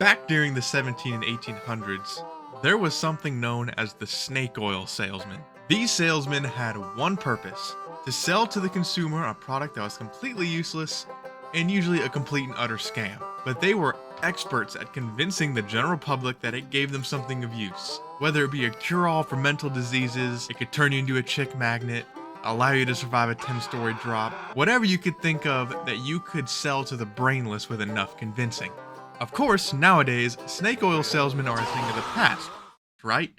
Back during the 17 and 1800s, there was something known as the snake oil salesman. These salesmen had one purpose: to sell to the consumer a product that was completely useless and usually a complete and utter scam. But they were experts at convincing the general public that it gave them something of use. Whether it be a cure-all for mental diseases, it could turn you into a chick magnet, allow you to survive a 10-story drop, whatever you could think of that you could sell to the brainless with enough convincing. Of course, nowadays, snake oil salesmen are a thing of the past, right?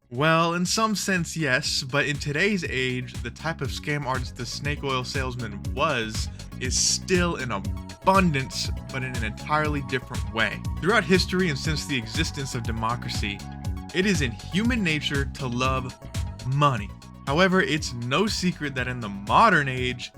Well, in some sense, yes, but in today's age, the type of scam artist the snake oil salesman is still in abundance, but in an entirely different way. Throughout history and since the existence of democracy, it is in human nature to love money. However, it's no secret that in the modern age,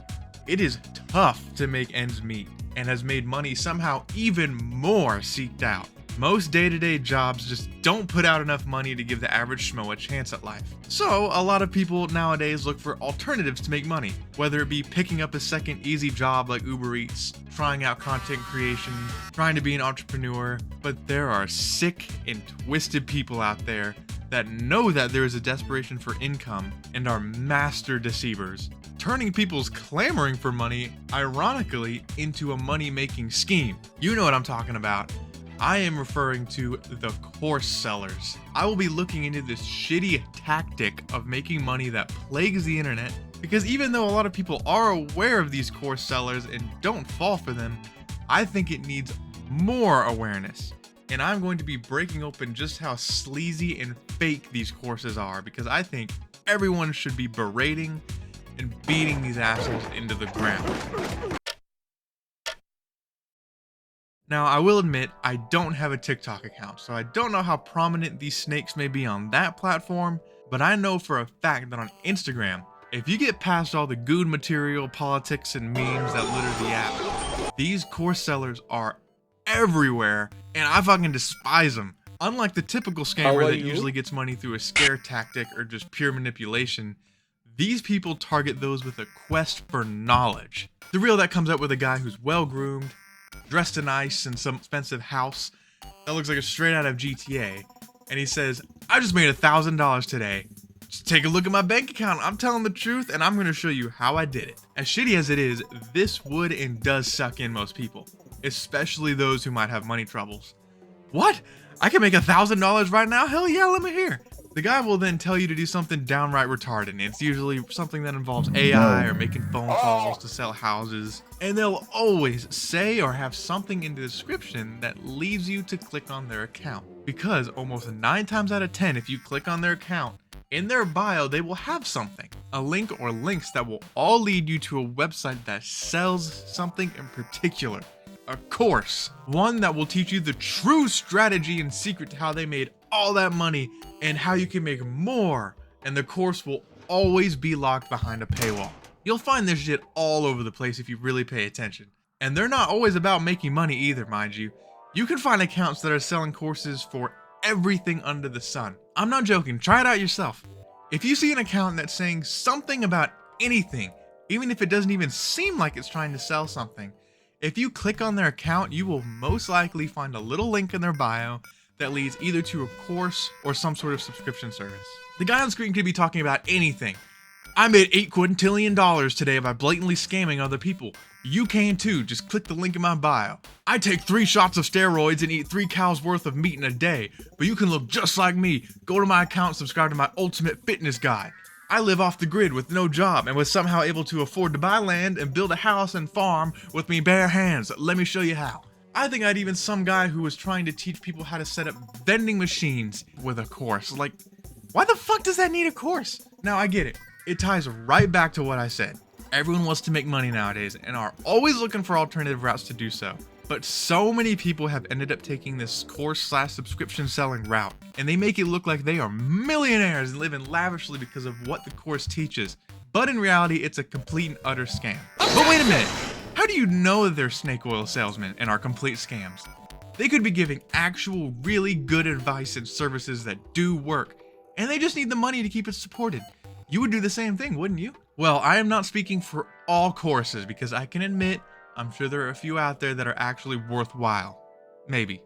it is tough to make ends meet, and has made money somehow even more seeked out. Most day-to-day jobs just don't put out enough money to give the average schmo a chance at life. So a lot of people nowadays look for alternatives to make money, whether it be picking up a second easy job like Uber Eats, trying out content creation, trying to be an entrepreneur. But there are sick and twisted people out there that know that there is a desperation for income and are master deceivers, turning people's clamoring for money, ironically, into a money-making scheme. You know what I'm talking about. I am referring to the course sellers. I will be looking into this shitty tactic of making money that plagues the internet, because even though a lot of people are aware of these course sellers and don't fall for them, I think it needs more awareness. And I'm going to be breaking open just how sleazy and fake these courses are, because I think everyone should be berating and beating these assholes into the ground. Now, I will admit, I don't have a TikTok account, so I don't know how prominent these snakes may be on that platform, but I know for a fact that on Instagram, if you get past all the goon material, politics, and memes that litter the app, these course sellers are everywhere, and I fucking despise them. Unlike the typical scammer that usually gets money through a scare tactic or just pure manipulation, these people target those with a quest for knowledge. The reel that comes up with a guy who's well-groomed, dressed in nice in some expensive house that looks like a straight out of GTA, and he says, I just made $1,000 today. Just take a look at my bank account. I'm telling the truth, and I'm going to show you how I did it. As shitty as it is, this would and does suck in most people, especially those who might have money troubles. What? I can make $1,000 right now? Hell yeah, let me hear. The guy will then tell you to do something downright retarded, and it's usually something that involves AI or making phone calls to sell houses. And they'll always say or have something in the description that leads you to click on their account. Because almost 9 times out of 10, if you click on their account, in their bio, they will have something. A link or links that will all lead you to a website that sells something in particular. A course, one that will teach you the true strategy and secret to how they made all that money and how you can make more, and the course will always be locked behind a paywall. You'll find this shit all over the place if you really pay attention. And they're not always about making money either, mind you. You can find accounts that are selling courses for everything under the sun. I'm not joking, try it out yourself. If you see an account that's saying something about anything, even if it doesn't even seem like it's trying to sell something, if you click on their account, you will most likely find a little link in their bio that leads either to a course or some sort of subscription service. The guy on screen could be talking about anything. I made $8 quintillion today by blatantly scamming other people. You can too, just click the link in my bio. I take 3 shots of steroids and eat 3 cows worth of meat in a day, but you can look just like me. Go to my account and subscribe to my ultimate fitness guide. I live off the grid with no job and was somehow able to afford to buy land and build a house and farm with me bare hands. Let me show you how. I think I'd even some guy who was trying to teach people how to set up vending machines with a course. Like, why the fuck does that need a course? Now I get it. It ties right back to what I said. Everyone wants to make money nowadays and are always looking for alternative routes to do so. But so many people have ended up taking this course/subscription selling route, and they make it look like they are millionaires and living lavishly because of what the course teaches. But in reality, it's a complete and utter scam. But wait a minute, how do you know that they're snake oil salesmen and are complete scams? They could be giving actual really good advice and services that do work, and they just need the money to keep it supported. You would do the same thing, wouldn't you? Well, I am not speaking for all courses, because I can admit, I'm sure there are a few out there that are actually worthwhile. Maybe.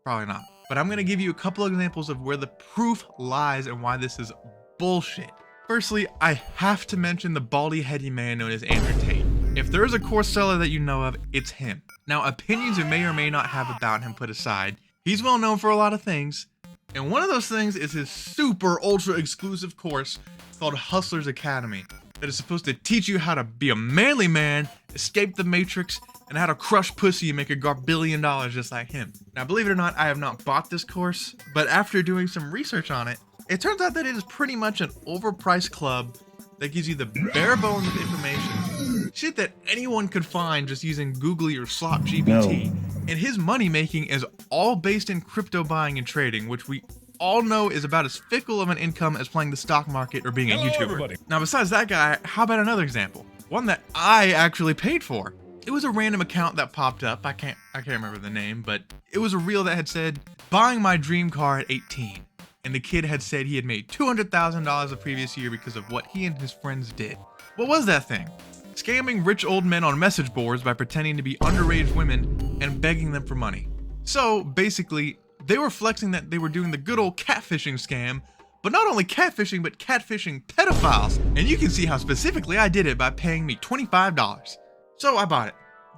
Probably not. But I'm gonna give you a couple of examples of where the proof lies and why this is bullshit. Firstly, I have to mention the baldy heady man known as Andrew Tate. If there's a course seller that you know of, it's him. Now, opinions you may or may not have about him put aside, he's well known for a lot of things, and one of those things is his super ultra exclusive course called Hustler's Academy that is supposed to teach you how to be a manly man, escape the matrix, and how to crush pussy and make a garbillion dollars just like him. Now, believe it or not, I have not bought this course, but after doing some research on it, it turns out that it is pretty much an overpriced club that gives you the bare bones of information, shit that anyone could find just using Googly or Slop GPT. And his money making is all based in crypto buying and trading, which we all know is about as fickle of an income as playing the stock market or being a YouTuber. Everybody. Now, besides that guy, how about another example? One that I actually paid for. It was a random account that popped up. I can't remember the name, but it was a reel that had said, buying my dream car at 18. And the kid had said he had made $200,000 the previous year because of what he and his friends did. What was that thing? Scamming rich old men on message boards by pretending to be underage women and begging them for money. So basically, they were flexing that they were doing the good old catfishing scam, but not only catfishing, but catfishing pedophiles. And you can see how specifically I did it by paying me $25. So I bought it,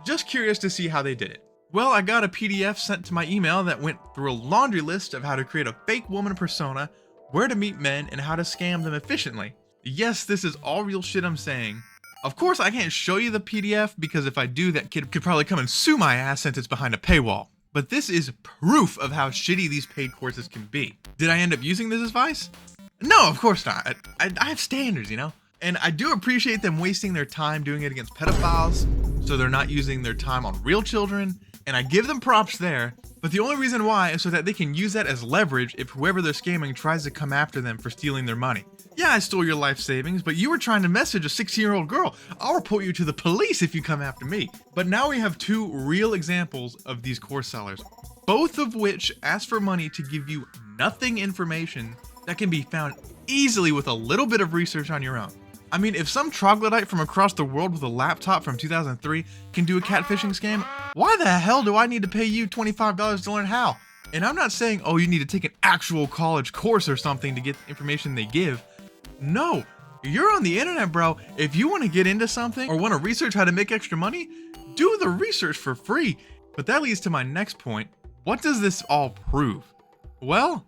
just curious to see how they did it. Well, I got a PDF sent to my email that went through a laundry list of how to create a fake woman persona, where to meet men, and how to scam them efficiently. Yes, this is all real shit I'm saying. Of course, I can't show you the PDF because if I do, that kid could probably come and sue my ass since it's behind a paywall. But this is proof of how shitty these paid courses can be. Did I end up using this advice? No, of course not. I have standards, you know? And I do appreciate them wasting their time doing it against pedophiles, so they're not using their time on real children. And I give them props there, but the only reason why is so that they can use that as leverage if whoever they're scamming tries to come after them for stealing their money. Yeah, I stole your life savings, but you were trying to message a 16-year-old girl. I'll report you to the police if you come after me. But now we have two real examples of these course sellers, both of which ask for money to give you nothing information that can be found easily with a little bit of research on your own. I mean, if some troglodyte from across the world with a laptop from 2003 can do a catfishing scam, why the hell do I need to pay you $25 to learn how? And I'm not saying, oh, you need to take an actual college course or something to get the information they give. No, you're on the internet, bro. If you want to get into something or want to research how to make extra money, do the research for free. But that leads to my next point. What does this all prove? Well,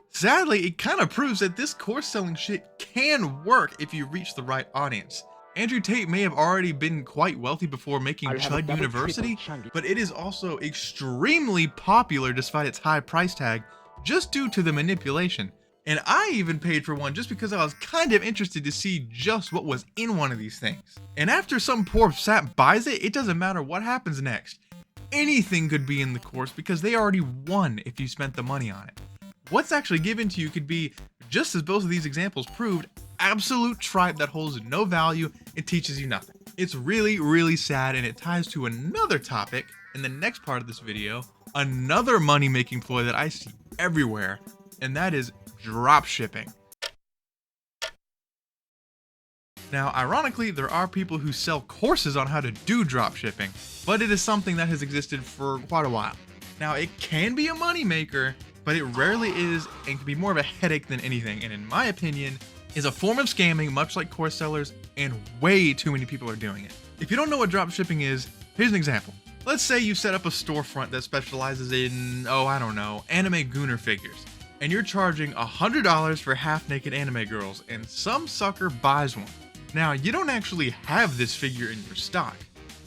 sadly, it kind of proves that this course selling shit can work if you reach the right audience. Andrew Tate may have already been quite wealthy before making Chud University, but it is also extremely popular despite its high price tag, just due to the manipulation. And I even paid for one just because I was kind of interested to see just what was in one of these things. And after some poor sap buys it, it doesn't matter what happens next. Anything could be in the course because they already won if you spent the money on it. What's actually given to you could be, just as both of these examples proved, absolute tripe that holds no value and teaches you nothing. It's really, really sad, and it ties to another topic in the next part of this video, another money-making ploy that I see everywhere, and that is drop shipping. Now, ironically, there are people who sell courses on how to do drop shipping, but it is something that has existed for quite a while. Now, it can be a moneymaker, but it rarely is and can be more of a headache than anything, and in my opinion, is a form of scamming much like course sellers, and way too many people are doing it. If you don't know what drop shipping is, here's an example. Let's say you set up a storefront that specializes in, anime Gooner figures, and you're charging $100 for half-naked anime girls, and some sucker buys one. Now, you don't actually have this figure in your stock.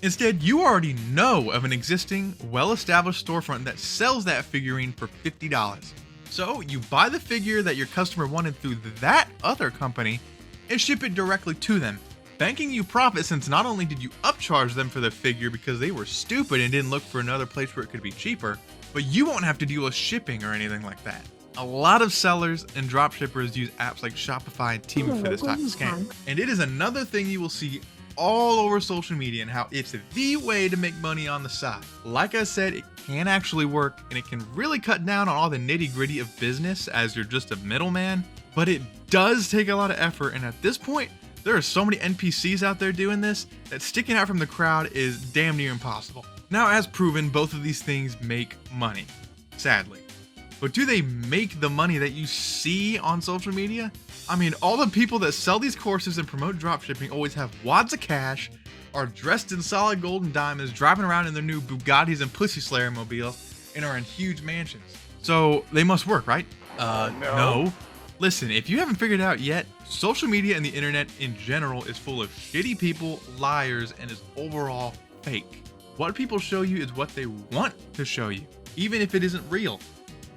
Instead, you already know of an existing, well-established storefront that sells that figurine for $50. So you buy the figure that your customer wanted through that other company and ship it directly to them, banking you profit since not only did you upcharge them for the figure because they were stupid and didn't look for another place where it could be cheaper, but you won't have to deal with shipping or anything like that. A lot of sellers and dropshippers use apps like Shopify and Temu for this type of scam. And it is another thing you will see all over social media and how it's the way to make money on the side. Like I said, it can actually work and it can really cut down on all the nitty-gritty of business as you're just a middleman, but it does take a lot of effort, and at this point, there are so many NPCs out there doing this that sticking out from the crowd is damn near impossible. Now, as proven, both of these things make money, sadly. But do they make the money that you see on social media? I mean, all the people that sell these courses and promote dropshipping always have wads of cash, are dressed in solid gold and diamonds, driving around in their new Bugattis and Pussy Slayer mobiles, and are in huge mansions. So they must work, right? No. Listen, if you haven't figured it out yet, social media and the internet in general is full of shitty people, liars, and is overall fake. What people show you is what they want to show you, even if it isn't real,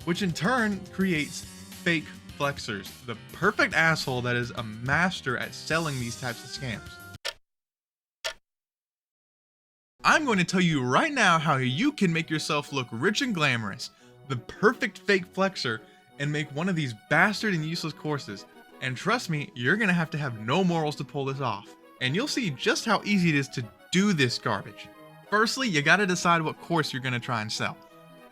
which in turn creates fake flexers, the perfect asshole that is a master at selling these types of scams. I'm going to tell you right now how you can make yourself look rich and glamorous, the perfect fake flexer, and make one of these bastard and useless courses. And trust me, you're gonna have to have no morals to pull this off. And you'll see just how easy it is to do this garbage. Firstly, you gotta decide what course you're gonna try and sell.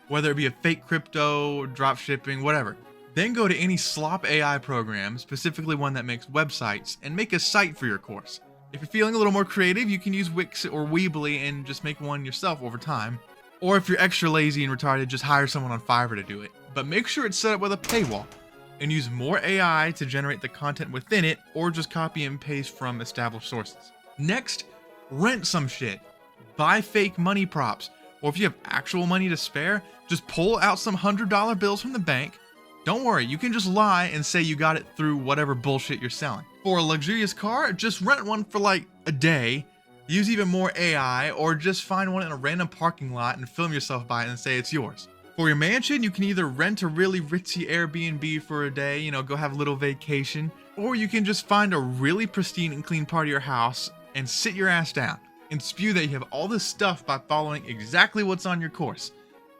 Whether it be a fake crypto, drop shipping, whatever. Then go to any slop AI program, specifically one that makes websites, and make a site for your course. If you're feeling a little more creative, you can use Wix or Weebly and just make one yourself over time. Or if you're extra lazy and retarded, just hire someone on Fiverr to do it. But make sure it's set up with a paywall, and use more AI to generate the content within it, or just copy and paste from established sources. Next, rent some shit. Buy fake money props, or if you have actual money to spare, just pull out some $100 bills from the bank. Don't worry, you can just lie and say you got it through whatever bullshit you're selling. For a luxurious car, just rent one for like a day, use even more AI, or just find one in a random parking lot and film yourself by it and say it's yours. For your mansion, you can either rent a really ritzy Airbnb for a day, go have a little vacation, or you can just find a really pristine and clean part of your house and sit your ass down and spew that you have all this stuff by following exactly what's on your course,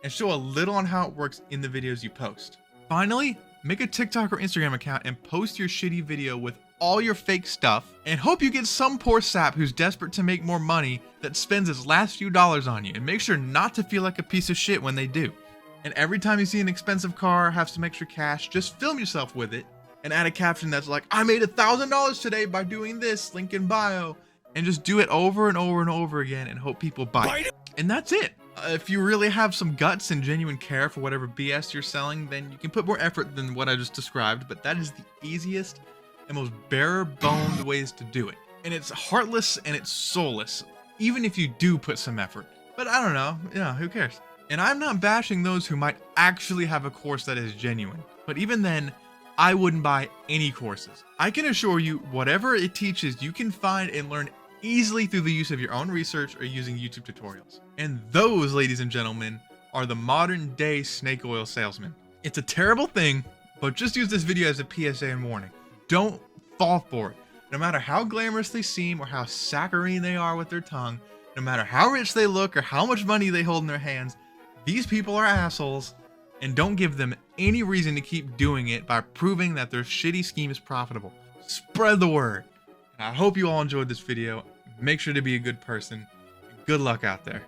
and show a little on how it works in the videos you post. Finally, make a TikTok or Instagram account and post your shitty video with all your fake stuff, and hope you get some poor sap who's desperate to make more money that spends his last few dollars on you, and make sure not to feel like a piece of shit when they do. And every time you see an expensive car, have some extra cash, just film yourself with it and add a caption that's like, I made $1,000 today by doing this, link in bio, and just do it over and over and over again and hope people buy it. And that's it. If you really have some guts and genuine care for whatever BS you're selling, then you can put more effort than what I just described, but that is the easiest and most bare-boned ways to do it. And it's heartless and it's soulless, even if you do put some effort. But I don't know, who cares? And I'm not bashing those who might actually have a course that is genuine, but even then, I wouldn't buy any courses. I can assure you, whatever it teaches, you can find and learn easily through the use of your own research or using YouTube tutorials. And those, ladies and gentlemen, are the modern day snake oil salesmen. It's a terrible thing, but just use this video as a PSA and warning. Don't fall for it. No matter how glamorous they seem or how saccharine they are with their tongue, no matter how rich they look or how much money they hold in their hands, these people are assholes, and don't give them any reason to keep doing it by proving that their shitty scheme is profitable. Spread the word. I hope you all enjoyed this video. Make sure to be a good person. Good luck out there.